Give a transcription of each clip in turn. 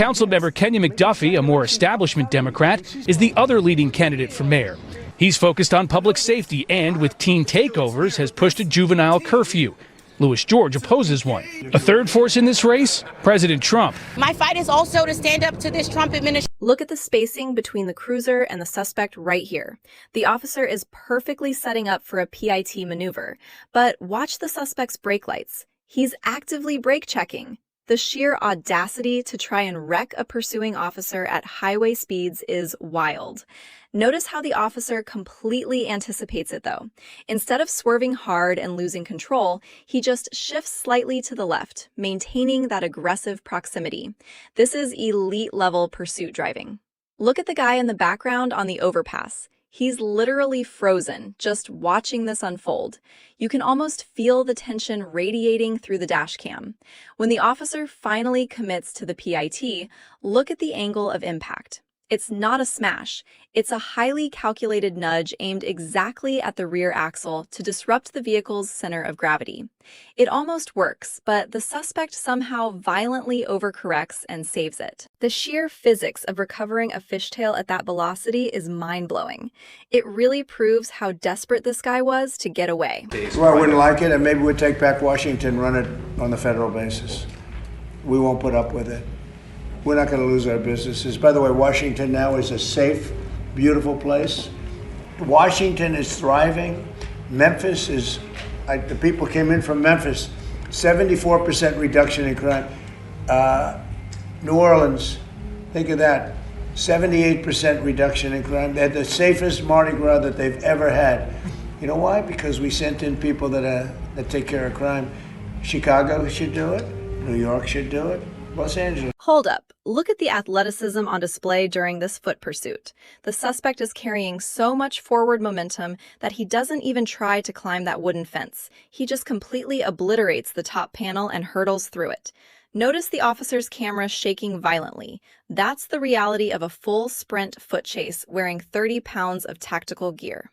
Councilmember Kenya McDuffie, a more establishment Democrat, is the other leading candidate for mayor. He's focused on public safety and, with teen takeovers, has pushed a juvenile curfew. Louis George opposes one. A third force in this race? President Trump. My fight is also to stand up to this Trump administration. Look at the spacing between the cruiser and the suspect right here. The officer is perfectly setting up for a PIT maneuver. But watch the suspect's brake lights. He's actively brake checking. The sheer audacity to try and wreck a pursuing officer at highway speeds is wild. Notice how the officer completely anticipates it, though. Instead of swerving hard and losing control, he just shifts slightly to the left, maintaining that aggressive proximity. This is elite-level pursuit driving. Look at the guy in the background on the overpass. He's literally frozen, just watching this unfold. You can almost feel the tension radiating through the dash cam. When the officer finally commits to the PIT, look at the angle of impact. It's not a smash. It's a highly calculated nudge aimed exactly at the rear axle to disrupt the vehicle's center of gravity. It almost works, but the suspect somehow violently overcorrects and saves it. The sheer physics of recovering a fishtail at that velocity is mind-blowing. It really proves how desperate this guy was to get away. Well, I wouldn't like it, and maybe we'd take back Washington, run it on the federal basis. We won't put up with it. We're not going to lose our businesses. By the way, Washington now is a safe, beautiful place. Washington is thriving. Memphis is, the people came in from Memphis, 74% reduction in crime. New Orleans, think of that, 78% reduction in crime. They had the safest Mardi Gras that they've ever had. You know why? Because we sent in people that take care of crime. Chicago should do it. New York should do it. Los Angeles. Hold up. Look at the athleticism on display during this foot pursuit. The suspect is carrying so much forward momentum that he doesn't even try to climb that wooden fence. He just completely obliterates the top panel and hurdles through it. Notice the officer's camera shaking violently. That's the reality of a full sprint foot chase wearing 30 pounds of tactical gear.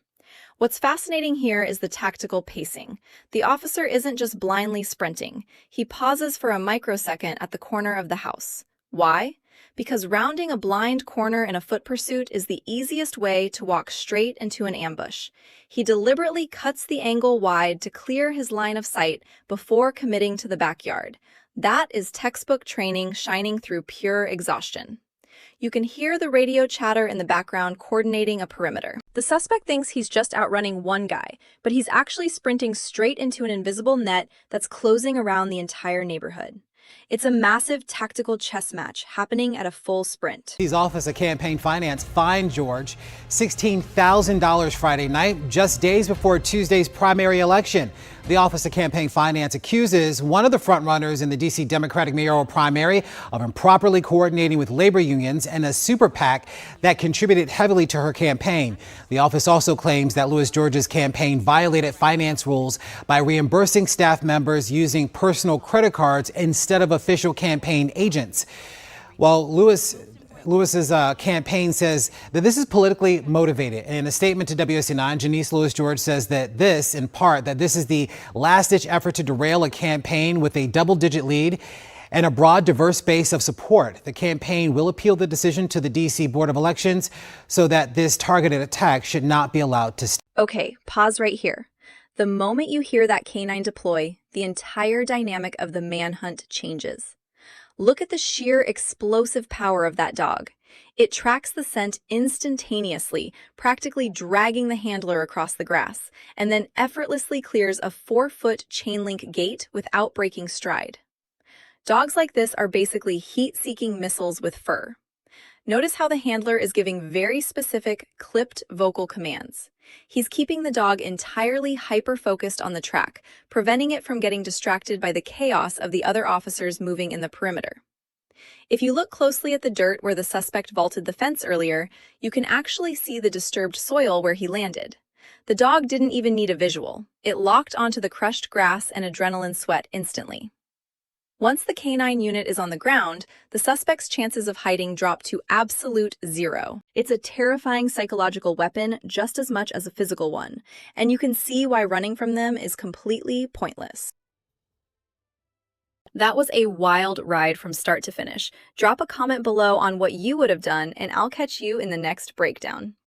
What's fascinating here is the tactical pacing. The officer isn't just blindly sprinting. He pauses for a microsecond at the corner of the house. Why? Because rounding a blind corner in a foot pursuit is the easiest way to walk straight into an ambush. He deliberately cuts the angle wide to clear his line of sight before committing to the backyard. That is textbook training shining through pure exhaustion. You can hear the radio chatter in the background coordinating a perimeter. The suspect thinks he's just outrunning one guy, but he's actually sprinting straight into an invisible net that's closing around the entire neighborhood. It's a massive tactical chess match happening at a full sprint. His Office of Campaign Finance fined George $16,000 Friday night, just days before Tuesday's primary election. The Office of Campaign Finance accuses one of the frontrunners in the D.C. Democratic mayoral primary of improperly coordinating with labor unions and a super PAC that contributed heavily to her campaign. The office also claims that Louis George's campaign violated finance rules by reimbursing staff members using personal credit cards instead of official campaign agents. Well, Lewis's campaign says that this is politically motivated. In a statement to WSC9, Janice Louis George says that this, in part, that this is the last-ditch effort to derail a campaign with a double-digit lead and a broad, diverse base of support. The campaign will appeal the decision to the D.C. Board of Elections so that this targeted attack should not be allowed to stand. Okay, pause right here. The moment you hear that canine deploy, the entire dynamic of the manhunt changes. Look at the sheer explosive power of that dog. It tracks the scent instantaneously, practically dragging the handler across the grass, and then effortlessly clears a 4-foot chain link gate without breaking stride. Dogs like this are basically heat-seeking missiles with fur. Notice how the handler is giving very specific, clipped vocal commands. He's keeping the dog entirely hyper-focused on the track, preventing it from getting distracted by the chaos of the other officers moving in the perimeter. If you look closely at the dirt where the suspect vaulted the fence earlier, you can actually see the disturbed soil where he landed. The dog didn't even need a visual. It locked onto the crushed grass and adrenaline sweat instantly. Once the canine unit is on the ground, the suspect's chances of hiding drop to absolute zero. It's a terrifying psychological weapon just as much as a physical one, and you can see why running from them is completely pointless. That was a wild ride from start to finish. Drop a comment below on what you would have done, and I'll catch you in the next breakdown.